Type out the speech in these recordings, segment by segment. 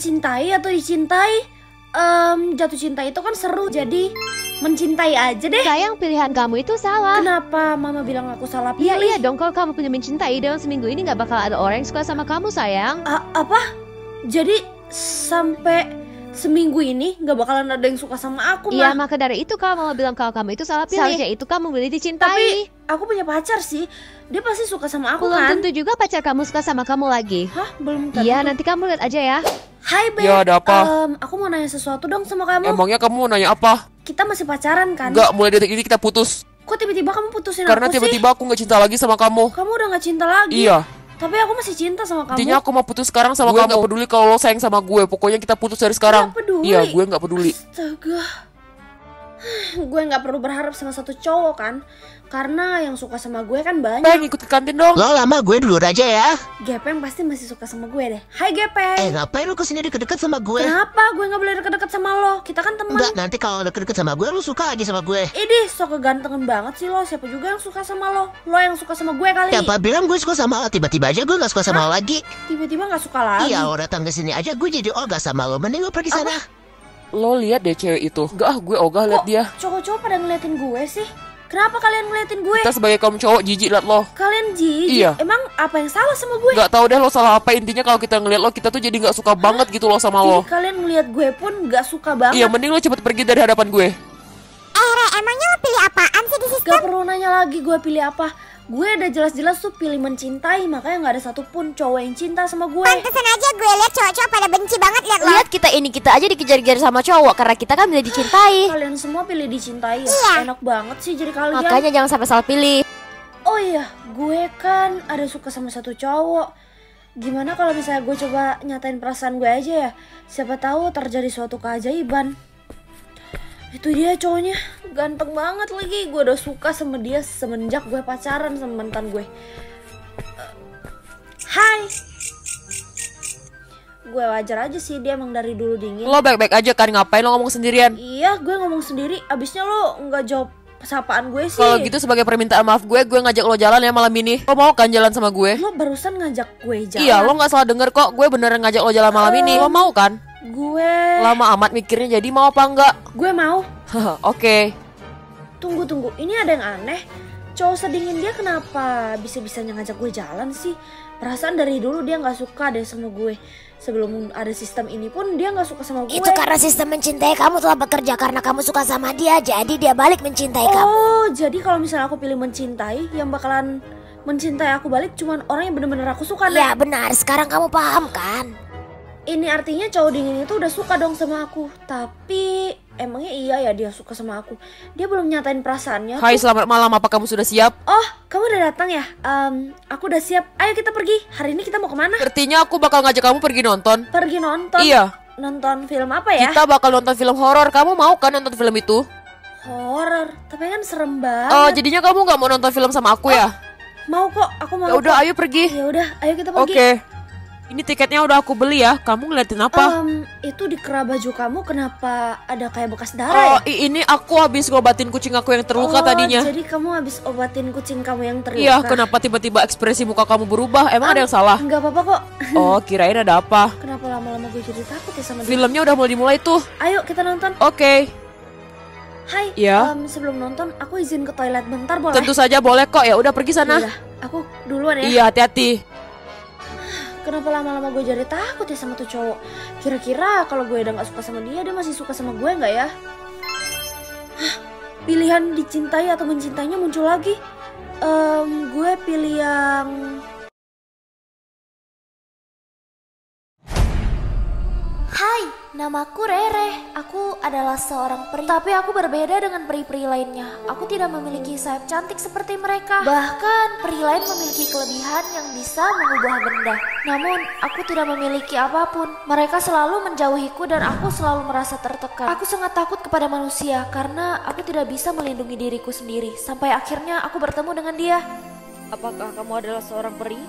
mencintai atau dicintai? Jatuh cinta itu kan seru, jadi mencintai aja deh. Sayang, pilihan kamu itu salah. Kenapa mama bilang aku salah pilih? Iya dong, kalau kamu punya mencintai dalam seminggu ini gak bakal ada orang yang suka sama kamu, sayang. Apa? Jadi sampai seminggu ini gak bakalan ada yang suka sama aku, Iya, Ma? maka dari itu kamu bilang kalau kamu itu salah pilih. Seharusnya itu kamu boleh dicintai. Tapi aku punya pacar sih. Dia pasti suka sama aku, belum kan? tentu juga pacar kamu suka sama kamu lagi. Hah? Belum tentu. Iya, nanti kamu lihat aja ya. Hai, Beb. Ya, ada apa? Aku mau nanya sesuatu dong sama kamu. Emangnya kamu mau nanya apa? Kita masih pacaran kan? Enggak, mulai detik ini kita putus. Kok tiba-tiba kamu putusin Karena aku sih? tiba-tiba aku gak cinta lagi sama kamu. Kamu udah gak cinta lagi? Iya. Tapi aku masih cinta sama kamu. Intinya aku mau putus sekarang sama kamu. Gue gak peduli kalau lo sayang sama gue. Pokoknya kita putus dari sekarang. Gak peduli? Iya, gue gak peduli. Astaga. Gue gak perlu berharap sama satu cowok kan? Karena yang suka sama gue kan banyak. Pengen ikut ke kantin dong. Lo lama gue dulu aja ya. Gepeng pasti masih suka sama gue deh. Hai Gepeng. Ngapain lo kesini deket-deket sama gue? Kenapa gue gak boleh deket-deket sama lo? Kita kan teman. Enggak, nanti kalau deket-deket sama gue lo suka aja sama gue. Idih, sok kegantengan banget sih lo. Siapa juga yang suka sama lo? Lo yang suka sama gue kali. Siapa bilang gue suka sama lo? Tiba-tiba aja gue gak suka sama lo lagi. Tiba-tiba gak suka lagi? Iya, lo datang ke sini aja gue jadi ogah sama lo. Mending lo pergi sana. Lo lihat deh cewek itu. Enggak, gue ogah lihat dia. Cowok-cowok pada ngeliatin gue sih? Kenapa kalian ngeliatin gue? Kita sebagai kaum cowok jijik liat lo. Kalian jijik? Iya. Emang apa yang salah sama gue? Gak tau deh lo salah apa. Intinya kalau kita ngeliat lo, kita tuh jadi gak suka banget gitu lo sama lo. Jadi kalian ngeliat gue pun gak suka banget? Iya, mending lo cepet pergi dari hadapan gue. Re, emangnya lo pilih apaan sih di sistem? Gak perlu nanya lagi gue pilih apa. Gue udah jelas-jelas tuh pilih mencintai. Makanya gak ada satupun cowok yang cinta sama gue. Pantesan aja gue liat cowok-cowok pada benci banget liat lo. Lihat kita aja dikejar-kejar sama cowok karena kita kan milih dicintai. Kalian semua pilih dicintai ya? Iya. Enak banget sih jadi kalian. Makanya jangan sampai salah pilih. Oh iya, gue kan ada suka sama satu cowok. Gimana kalau misalnya gue coba nyatain perasaan gue aja ya? Siapa tahu terjadi suatu keajaiban. Itu dia cowoknya, ganteng banget lagi. Gue udah suka sama dia semenjak gue pacaran sama mantan gue. Hai. Gue wajar aja sih, dia emang dari dulu dingin. Lo baik-baik aja kan, ngapain lo ngomong sendirian? Iya, gue ngomong sendiri. Abisnya lo nggak jawab sapaan gue sih. Kalau gitu sebagai permintaan maaf gue ngajak lo jalan ya malam ini. Lo mau kan jalan sama gue? Lo barusan ngajak gue jalan. Iya, lo gak salah denger kok. Gue beneran ngajak lo jalan malam ini. Lo mau kan? Gue Lama amat mikirnya, jadi mau apa enggak? Gue mau. Oke. Tunggu. Ini ada yang aneh. Cowok sedingin dia kenapa bisa-bisanya ngajak gue jalan sih? Perasaan dari dulu dia gak suka deh sama gue. Sebelum ada sistem ini pun dia gak suka sama gue. Itu karena sistem mencintai kamu telah bekerja karena kamu suka sama dia. Jadi dia balik mencintai kamu. Oh, jadi kalau misalnya aku pilih mencintai, yang bakalan mencintai aku balik cuman orang yang bener-bener aku suka deh. Ya benar, sekarang kamu paham kan? Ini artinya cowok dingin itu udah suka dong sama aku. Tapi emangnya iya ya dia suka sama aku? Dia belum nyatain perasaannya. Hai, selamat malam. Apa kamu sudah siap? Oh, kamu udah datang ya? Aku udah siap. Ayo kita pergi. Hari ini kita mau kemana? Artinya aku bakal ngajak kamu pergi nonton. Pergi nonton? Iya. Nonton film apa ya? Kita bakal nonton film horor. Kamu mau kan nonton film itu? Horor, tapi kan serem banget. Oh, jadinya kamu nggak mau nonton film sama aku ya? Mau kok, aku mau. Ya udah, ayo pergi. Ya udah, ayo kita pergi. Oke. Ini tiketnya udah aku beli ya. Kamu ngeliatin apa? Itu di kerah baju kamu kenapa ada kayak bekas darah ya? Ini aku habis ngobatin kucing aku yang terluka tadinya. Jadi kamu habis obatin kucing kamu yang terluka? Iya, kenapa tiba-tiba ekspresi muka kamu berubah? Emang ada yang salah? Enggak apa-apa kok. Oh, kirain ada apa? Kenapa lama-lama gue jadi takut ya sama dia? Filmnya udah mau dimulai tuh. Ayo kita nonton. Oke. Hai, Iya? sebelum nonton aku izin ke toilet bentar boleh? Tentu saja boleh kok. Ya udah pergi sana. Yaudah, aku duluan ya. Iya, hati-hati. Kenapa lama-lama gue jadi takut ya sama tuh cowok? Kira-kira kalau gue udah gak suka sama dia masih suka sama gue gak ya? Hah, pilihan dicintai atau mencintainya muncul lagi. Gue pilih yang... Hai, namaku Rere. Aku adalah seorang peri. Tapi aku berbeda dengan peri-peri lainnya. Aku tidak memiliki sayap cantik seperti mereka. Bahkan peri lain memiliki kelebihan yang bisa mengubah benda. Namun, aku tidak memiliki apapun. Mereka selalu menjauhiku dan aku selalu merasa tertekan. Aku sangat takut kepada manusia karena aku tidak bisa melindungi diriku sendiri. Sampai akhirnya aku bertemu dengan dia. Apakah kamu adalah seorang peri?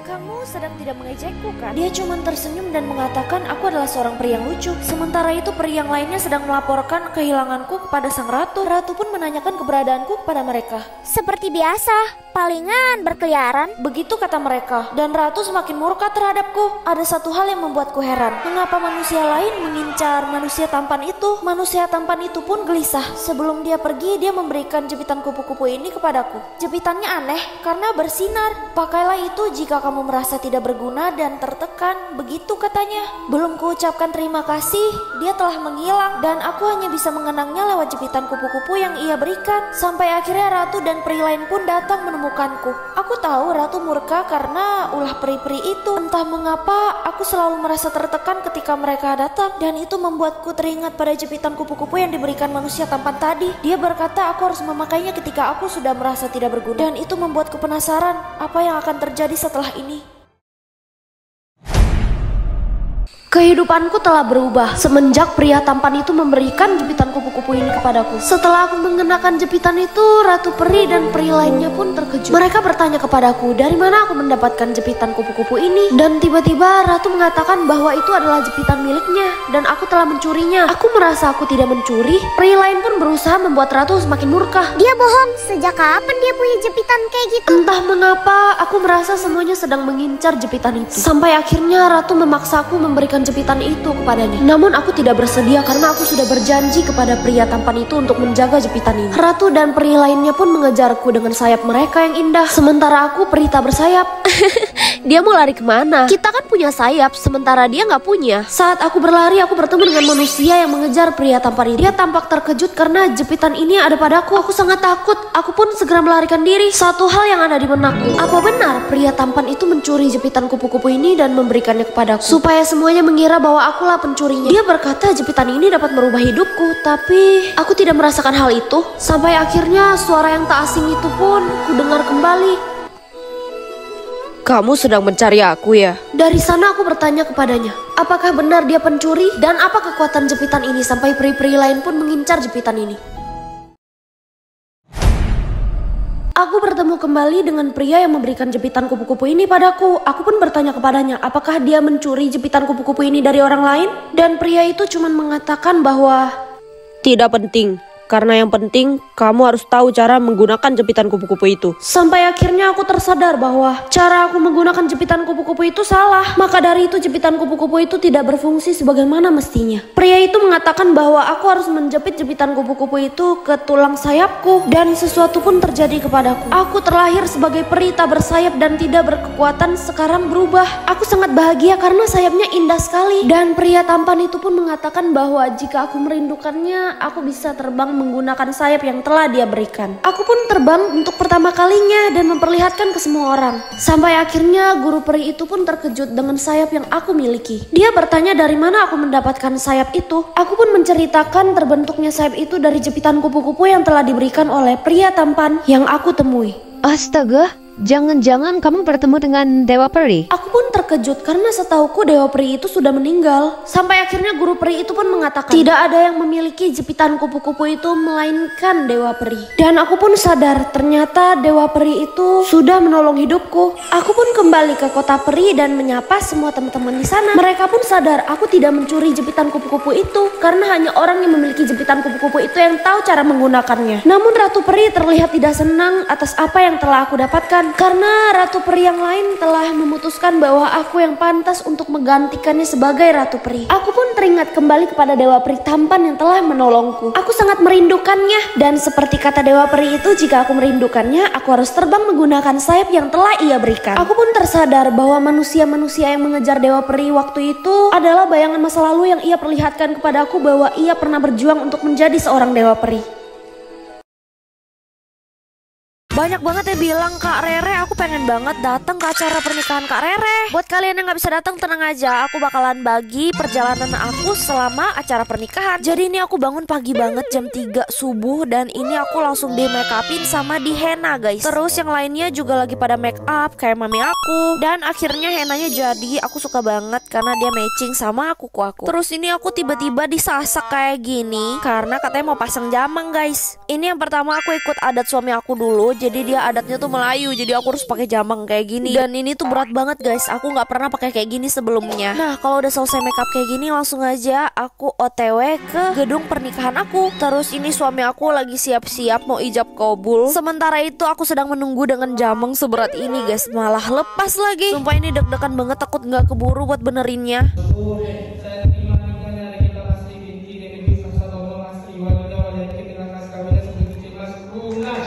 Kamu sedang tidak mengejekku kan? Dia cuma tersenyum dan mengatakan aku adalah seorang peri yang lucu. Sementara itu peri yang lainnya sedang melaporkan kehilanganku kepada sang ratu. Ratu pun menanyakan keberadaanku kepada mereka. Seperti biasa, palingan berkeliaran. Begitu kata mereka. Dan ratu semakin murka terhadapku. Ada satu hal yang membuatku heran. Mengapa manusia lain mengincar manusia tampan itu? Manusia tampan itu pun gelisah. Sebelum dia pergi, dia memberikan jepitan kupu-kupu ini kepadaku. Jepitannya aneh karena bersinar. Pakailah itu jika kamu merasa tidak berguna dan tertekan. Begitu katanya. Belum kuucapkan terima kasih, dia telah menghilang. Dan aku hanya bisa mengenangnya lewat jepitan kupu-kupu yang ia berikan. Sampai akhirnya ratu dan peri lain pun datang menemukanku. Aku tahu ratu murka karena ulah peri-peri itu. Entah mengapa aku selalu merasa tertekan ketika mereka datang. Dan itu membuatku teringat pada jepitan kupu-kupu yang diberikan manusia tampan tadi. Dia berkata aku harus memakainya ketika aku sudah merasa tidak berguna. Dan itu membuatku penasaran apa yang akan terjadi setelah ini. Kehidupanku telah berubah semenjak pria tampan itu memberikan jepitan kupu-kupu ini kepadaku. Setelah aku mengenakan jepitan itu, ratu peri dan peri lainnya pun terkejut. Mereka bertanya kepadaku, dari mana aku mendapatkan jepitan kupu-kupu ini? Dan tiba-tiba ratu mengatakan bahwa itu adalah jepitan miliknya dan aku telah mencurinya. Aku merasa aku tidak mencuri. Peri lain pun berusaha membuat ratu semakin murka. Dia bohong, sejak kapan dia punya jepitan kayak gitu? Entah mengapa, aku merasa semuanya sedang mengincar jepitan itu. Sampai akhirnya ratu memaksaku memberikan jepitan itu kepadanya. Namun aku tidak bersedia karena aku sudah berjanji kepada pria tampan itu untuk menjaga jepitan ini. Ratu dan peri lainnya pun mengejarku dengan sayap mereka yang indah. Sementara aku peri tak bersayap. Dia mau lari kemana? Kita kan punya sayap, sementara dia nggak punya. Saat aku berlari, aku bertemu dengan manusia yang mengejar pria tampan ini. Dia tampak terkejut karena jepitan ini ada padaku. Aku sangat takut. Aku pun segera melarikan diri. Satu hal yang ada di benakku. Apa benar pria tampan itu mencuri jepitan kupu-kupu ini dan memberikannya kepadaku? Supaya semuanya mengira bahwa akulah pencurinya. Dia berkata jepitan ini dapat merubah hidupku. Tapi aku tidak merasakan hal itu. Sampai akhirnya suara yang tak asing itu pun kudengar kembali. Kamu sedang mencari aku ya? Dari sana aku bertanya kepadanya, apakah benar dia pencuri? Dan apa kekuatan jepitan ini sampai peri-peri lain pun mengincar jepitan ini? Aku bertemu kembali dengan pria yang memberikan jepitan kupu-kupu ini padaku. Aku pun bertanya kepadanya, apakah dia mencuri jepitan kupu-kupu ini dari orang lain? Dan pria itu cuma mengatakan bahwa Tidak penting. Karena yang penting, kamu harus tahu cara menggunakan jepitan kupu-kupu itu. Sampai akhirnya aku tersadar bahwa cara aku menggunakan jepitan kupu-kupu itu salah. Maka dari itu jepitan kupu-kupu itu tidak berfungsi sebagaimana mestinya. Pria itu mengatakan bahwa aku harus menjepit jepitan kupu-kupu itu ke tulang sayapku. Dan sesuatu pun terjadi kepadaku. Aku terlahir sebagai peri tak bersayap dan tidak berkekuatan, sekarang berubah. Aku sangat bahagia karena sayapnya indah sekali. Dan pria tampan itu pun mengatakan bahwa jika aku merindukannya, aku bisa terbang menggunakan sayap yang telah dia berikan. Aku pun terbang untuk pertama kalinya dan memperlihatkan ke semua orang. Sampai akhirnya guru peri itu pun terkejut dengan sayap yang aku miliki. Dia bertanya dari mana aku mendapatkan sayap itu. Aku pun menceritakan terbentuknya sayap itu dari jepitan kupu-kupu yang telah diberikan oleh pria tampan yang aku temui. Astaga, jangan-jangan kamu bertemu dengan Dewa Peri? Aku pun terkejut karena setauku Dewa Peri itu sudah meninggal. Sampai akhirnya guru peri itu pun mengatakan tidak ada yang memiliki jepitan kupu-kupu itu melainkan Dewa Peri. Dan aku pun sadar ternyata Dewa Peri itu sudah menolong hidupku. Aku pun kembali ke kota peri dan menyapa semua teman-teman di sana. Mereka pun sadar aku tidak mencuri jepitan kupu-kupu itu karena hanya orang yang memiliki jepitan kupu-kupu itu yang tahu cara menggunakannya. Namun Ratu Peri terlihat tidak senang atas apa yang telah aku dapatkan karena Ratu Peri yang lain telah memutuskan bahwa aku yang pantas untuk menggantikannya sebagai Ratu Peri. Aku pun teringat kembali kepada Dewa Peri tampan yang telah menolongku. Aku sangat merindukannya dan seperti kata Dewa Peri itu, jika aku merindukannya, aku harus terbang menggunakan sayap yang telah ia berikan. Aku pun tersadar bahwa manusia-manusia yang mengejar Dewa Peri waktu itu adalah bayangan masa lalu yang ia perlihatkan kepadaku bahwa ia pernah berjuang untuk menjadi seorang Dewa Peri. Banyak banget yang bilang, Kak Rere, aku pengen banget datang ke acara pernikahan Kak Rere. Buat kalian yang gak bisa datang, tenang aja, aku bakalan bagi perjalanan aku selama acara pernikahan. Jadi ini aku bangun pagi banget jam 3 subuh dan ini aku langsung di make upin sama di henna guys. Terus yang lainnya juga lagi pada make up kayak mami aku. Dan akhirnya hennanya jadi, aku suka banget karena dia matching sama kuku aku. Terus ini aku tiba-tiba disasak kayak gini karena katanya mau pasang jamang guys. Ini yang pertama aku ikut adat suami aku dulu. Jadi Jadi dia adatnya tuh Melayu, jadi aku harus pakai jamang kayak gini. Dan ini tuh berat banget guys, aku nggak pernah pakai kayak gini sebelumnya. Nah kalau udah selesai makeup kayak gini, langsung aja aku OTW ke gedung pernikahan aku. Terus ini suami aku lagi siap-siap mau ijab kabul. Sementara itu aku sedang menunggu dengan jamang seberat ini guys, malah lepas lagi. Sumpah ini deg-degan banget, takut nggak keburu buat benerinnya.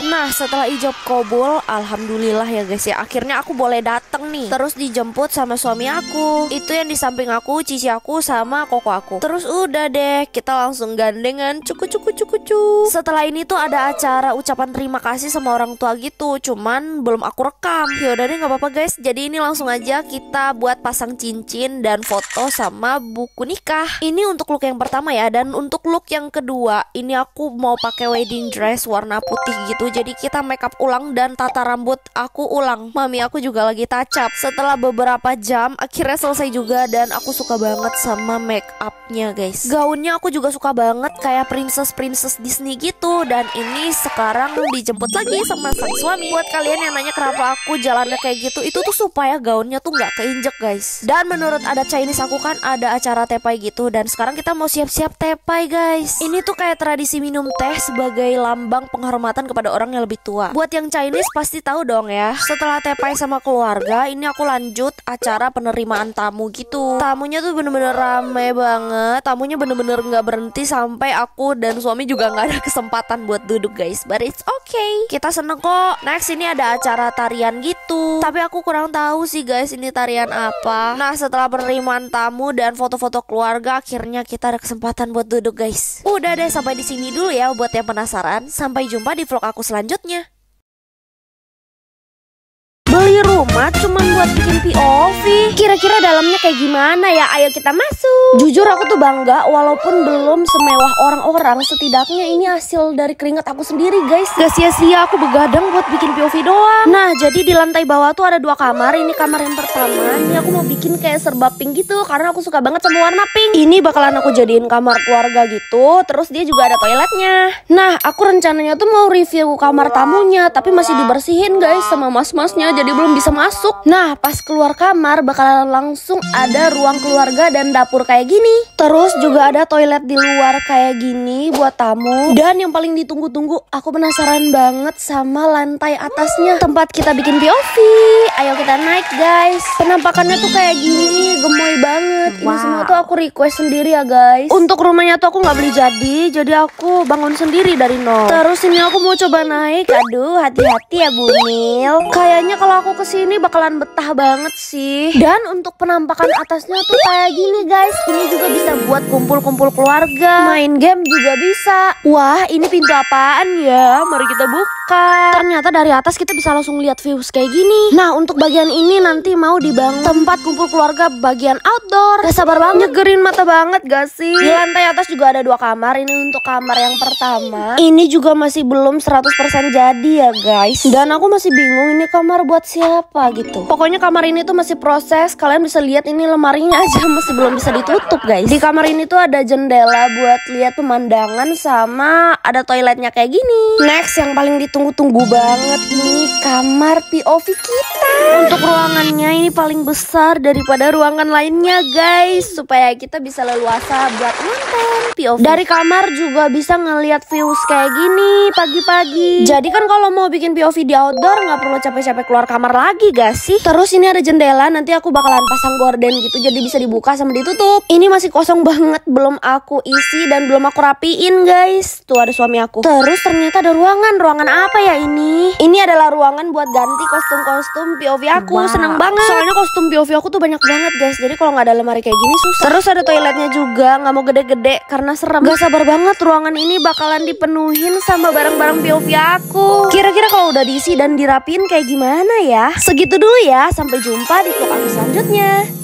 Nah setelah ijab kabul, alhamdulillah ya guys ya, akhirnya aku boleh dateng nih. Terus dijemput sama suami aku. Itu yang di samping aku, cici aku sama koko aku. Terus udah deh, kita langsung gandengan cuku. Setelah ini tuh ada acara ucapan terima kasih sama orang tua gitu, cuman belum aku rekam. Yaudah deh, nggak apa-apa guys. Jadi ini langsung aja kita buat pasang cincin dan foto sama buku nikah. Ini untuk look yang pertama ya. Dan untuk look yang kedua, ini aku mau pakai wedding dress warna putih gitu. Jadi kita make up ulang dan tata rambut aku ulang. Mami aku juga lagi touch up. Setelah beberapa jam akhirnya selesai juga, dan aku suka banget sama make upnya guys. Gaunnya aku juga suka banget, kayak princess Disney gitu. Dan ini sekarang dijemput lagi sama sang suami. Buat kalian yang nanya kenapa aku jalannya kayak gitu, itu tuh supaya gaunnya tuh nggak keinjek guys. Dan menurut adat Chinese aku kan ada acara tepai gitu, dan sekarang kita mau siap-siap tepai guys. Ini tuh kayak tradisi minum teh sebagai lambang penghormatan kepada orang yang lebih tua. Buat yang Chinese pasti tahu dong ya. Setelah tepai sama keluarga, ini aku lanjut acara penerimaan tamu gitu. Tamunya tuh bener-bener rame banget. Tamunya bener-bener nggak berhenti sampai aku dan suami juga nggak ada kesempatan buat duduk guys. But it's okay, kita seneng kok. Next ini ada acara tarian gitu, tapi aku kurang tahu sih guys ini tarian apa. Nah setelah penerimaan tamu dan foto-foto keluarga, akhirnya kita ada kesempatan buat duduk guys. Udah deh, sampai di sini dulu ya buat yang penasaran. Sampai jumpa di vlog aku selanjutnya. Beli rumah cuman buat bikin POV, kira-kira dalamnya kayak gimana ya? Ayo kita masuk. Jujur aku tuh bangga, walaupun belum semewah orang-orang, setidaknya ini hasil dari keringat aku sendiri guys. Gak sia-sia aku begadang buat bikin POV doang. Nah jadi di lantai bawah tuh ada 2 kamar. Ini kamar yang pertama, ini aku mau bikin kayak serba pink gitu, karena aku suka banget sama warna pink. Ini bakalan aku jadiin kamar keluarga gitu. Terus dia juga ada toiletnya. Nah aku rencananya tuh mau review kamar tamunya, tapi masih dibersihin guys sama mas-masnya, jadi belum bisa masuk. Nah pas keluar kamar bakalan langsung ada ruang keluarga dan dapur kayak gini. Terus juga ada toilet di luar kayak gini buat tamu. Dan yang paling ditunggu-tunggu, aku penasaran banget sama lantai atasnya, tempat kita bikin POV. Ayo kita naik guys. Penampakannya tuh kayak gini, gemoy banget. Ini semua tuh aku request sendiri ya guys. Untuk rumahnya tuh aku nggak beli jadi aku bangun sendiri dari nol. Terus ini aku mau coba naik. Aduh hati-hati ya Bu Mil. Kayaknya kalau aku kesini bakalan betah banget sih. Dan untuk penampakan atasnya tuh kayak gini guys. Ini juga bisa buat kumpul-kumpul keluarga, main game juga bisa. Wah ini pintu apaan ya? Mari kita buka. Ternyata dari atas kita bisa langsung lihat views kayak gini. Nah untuk bagian ini nanti mau dibangun tempat kumpul keluarga bagian outdoor. Gak sabar banget, nyegerin mata banget gak sih? Di lantai atas juga ada 2 kamar. Ini untuk kamar yang pertama. Ini juga masih belum 100% jadi ya guys. Dan aku masih bingung ini kamar buat siapa gitu. Pokoknya kamar ini tuh masih proses. Kalian bisa lihat ini lemarinya aja masih belum bisa ditutup guys. Di kamar ini tuh ada jendela buat lihat pemandangan, sama ada toiletnya kayak gini. Next yang paling ditunggu-tunggu banget, ini kamar POV kita. Untuk ruangannya ini paling besar daripada ruangan lainnya guys, supaya kita bisa leluasa buat nonton POV. Dari kamar juga bisa ngelihat views kayak gini pagi-pagi. Jadi kan kalau mau bikin POV di outdoor nggak perlu capek-capek keluar kamar lagi gak sih? Terus ini ada jendela, nanti aku bakalan pasang gorden gitu, jadi bisa dibuka sama ditutup. Ini masih kosong banget, belum aku isi dan belum aku rapiin guys. Tuh ada suami aku. Terus ternyata ada ruangan apa ya ini? Ini adalah ruangan buat ganti kostum-kostum POV aku. Seneng banget, soalnya kostum POV aku tuh banyak banget guys. Jadi kalau nggak ada lemari kayak gini susah. Terus ada toiletnya juga, nggak mau gede-gede karena serem. Gak sabar banget ruangan ini bakalan dipenuhin sama barang-barang POV aku. Kira-kira kalau udah diisi dan dirapiin kayak gimana ya? Segitu dulu ya, sampai jumpa di vlog aku selanjutnya.